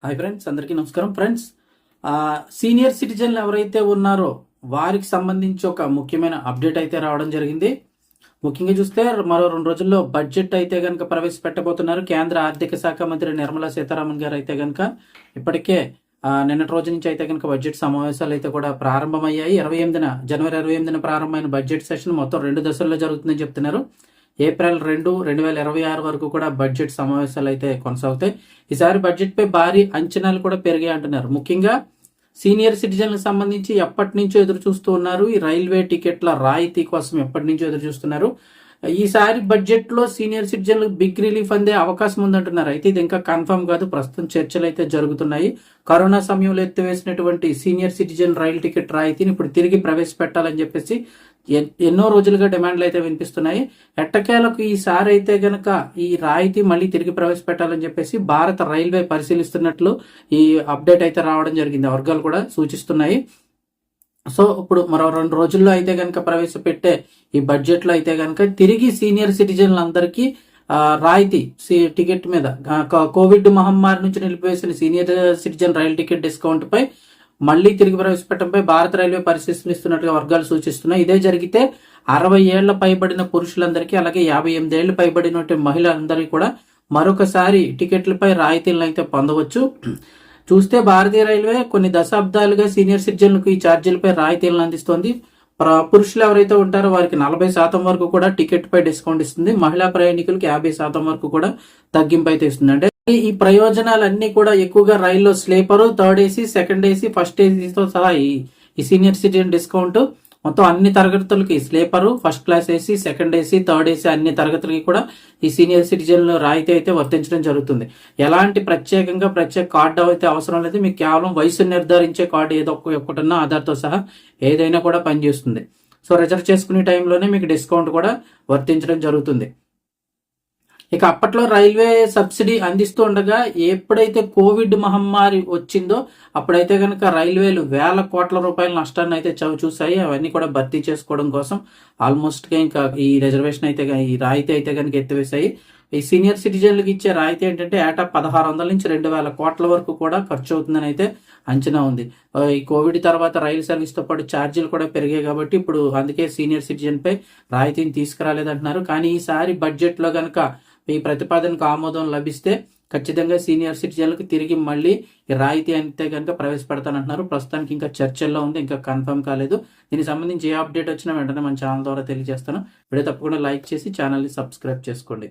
Hi friends, అందరికీ నమస్కారం. Friends, senior సిటిజన్లు ఎవరైతే ఉన్నారో వారికి సంబంధించి ఒక ముఖ్యమైన అప్డేట్ అయితే రావడం జరిగింది. ముఖ్యంగా చూస్తే మరో 2 రోజుల్లో బడ్జెట్ అయితే కనుక ప్రవేశపెట్టబోతున్నారు. కేంద్ర ఆర్థిక శాఖ మంత్రి నిర్మలా సీతారామన్ గారు అయితే కనుక ఇప్పటికే నిన్నటి రోజు నుంచి అయితే కనుక బడ్జెట్ సమావేశాలు అయితే కూడా ప్రారంభమయ్యాయి. జనవరి 28న ప్రారంభమైన బడ్జెట్ సెషన్ మొత్తం 2 దశల్లో జరుగుతుందని చెప్తున్నారు. ఏప్రిల్ 2, 2026 వరకు కూడా బడ్జెట్ సమావేశాలు అయితే కొనసాగుతాయి. ఈసారి బడ్జెట్ పై భారీ అంచనాలు కూడా పెరిగాయి అంటున్నారు. ముఖ్యంగా సీనియర్ సిటిజన్లకు సంబంధించి ఎప్పటి నుంచో ఎదురు చూస్తూ ఉన్నారు. ఈ రైల్వే టికెట్ల రాయితీ కోసం ఎప్పటి నుంచో ఎదురు చూస్తున్నారు. ఈసారి బడ్జెట్ లో సీనియర్ సిటిజన్లకు బిగ్ రిలీఫ్ అందే అవకాశం ఉందంటున్నారు. అయితే ఇది ఇంకా కన్ఫర్మ్ కాదు. ప్రస్తుతం చర్చలు అయితే జరుగుతున్నాయి. కరోనా సమయంలో ఎత్తివేసినటువంటి సీనియర్ సిటిజన్ రైలు టికెట్ రాయితీని ఇప్పుడు తిరిగి ప్రవేశపెట్టాలని చెప్పేసి ఎన్నో రోజులుగా డిమాండ్లు అయితే వినిపిస్తున్నాయి. ఎట్టకేలకు ఈసారి అయితే గనక ఈ రాయితీ మళ్ళీ తిరిగి ప్రవేశపెట్టాలని చెప్పేసి భారత రైల్వే పరిశీలిస్తున్నట్లు ఈ అప్డేట్ అయితే రావడం జరిగింది. వర్గాలు కూడా సూచిస్తున్నాయి. సో ఇప్పుడు మరో 2 రోజుల్లో అయితే కనుక ప్రవేశపెట్టే ఈ బడ్జెట్ లో అయితే కనుక తిరిగి సీనియర్ సిటిజన్లందరికీ రాయితీ టికెట్ మీద కోవిడ్ మహమ్మారి నుంచి నిలిపివేసిన సీనియర్ సిటిజన్ రైలు టికెట్ డిస్కౌంట్ పై మళ్లీ తిరిగి ప్రవేశపెట్టడంపై భారత రైల్వే పరిశీలిస్తున్నట్టుగా వర్గాలు సూచిస్తున్నాయి. ఇదే జరిగితే 60 ఏళ్ల పైబడిన పురుషులందరికీ అలాగే 58 ఏళ్లు పైబడిన మహిళలందరికీ కూడా మరొకసారి టికెట్లపై రాయితీలను అయితే పొందవచ్చు. చూస్తే భారతీయ రైల్వే కొన్ని దశాబ్దాలుగా సీనియర్ సిటిజన్లకు ఈ ఛార్జీలపై రాయితీలను అందిస్తోంది. పురుషులు ఎవరైతే ఉంటారో వారికి 40% వరకు కూడా టికెట్ పై డిస్కౌంట్ ఇస్తుంది. మహిళా ప్రయాణికులకి 50% వరకు కూడా తగ్గింపు అయితే ఇస్తుంది. అంటే ఈ ప్రయోజనాలన్నీ కూడా ఎక్కువగా రైల్లో sleeper, third AC, second AC, first ఏసీతో సహా ఈ సీనియర్ సిటిజన్ డిస్కౌంట్ మొత్తం అన్ని తరగతులకి sleeper, first class AC, second AC, third AC అన్ని తరగతులకి కూడా ఈ సీనియర్ సిటిజన్ రాయితీ అయితే వర్తించడం జరుగుతుంది. ఎలాంటి ప్రత్యేక కార్డు అయితే అవసరం లేదు. మీకు కేవలం వయసు నిర్ధారించే కార్డు ఏదో ఒకటిన్నా ఆధార్తో సహా ఏదైనా కూడా పనిచేస్తుంది. సో రిజర్వ్ చేసుకునే టైంలోనే మీకు డిస్కౌంట్ కూడా వర్తించడం జరుగుతుంది. ఇక అప్పట్లో రైల్వే సబ్సిడీ అందిస్తూ ఉండగా ఎప్పుడైతే కోవిడ్ మహమ్మారి వచ్చిందో అప్పుడైతే కనుక రైల్వేలు వేల కోట్ల రూపాయల నష్టాన్ని అయితే చూసాయి. అవన్నీ కూడా భర్తీ చేసుకోవడం కోసం ఆల్మోస్ట్ ఇంకా ఈ రిజర్వేషన్ అయితే ఈ రాయితీ అయితే కనుక ఎత్తివేశాయి. ఈ సీనియర్ సిటిజన్లకు ఇచ్చే రాయితీ ఏంటంటే ఏటా 1600 నుంచి 2000 కోట్ల వరకు కూడా ఖర్చు అవుతుందని అయితే అంచనా ఉంది. ఈ కోవిడ్ తర్వాత రైలు సర్వీస్ తో పాటు ఛార్జీలు కూడా పెరిగాయి కాబట్టి ఇప్పుడు అందుకే సీనియర్ సిటిజన్ పై రాయితీని తీసుకురాలేదంటున్నారు. కానీ ఈసారి బడ్జెట్ లో కనుక ఈ ప్రతిపాదనకు ఆమోదం లభిస్తే ఖచ్చితంగా సీనియర్ సిటిజన్లకు తిరిగి మళ్ళీ ఈ రాయితీ అయితే కనుక ప్రవేశపెడతానంటున్నారు. ప్రస్తుతానికి ఇంకా చర్చల్లో ఉంది, ఇంకా కన్ఫర్మ్ కాలేదు. దీనికి సంబంధించి ఏ అప్డేట్ వచ్చినా వెంటనే మన ఛానల్ ద్వారా తెలియజేస్తాను. వీడియో తప్పకుండా లైక్ చేసి ఛానల్ని సబ్స్క్రైబ్ చేసుకోండి.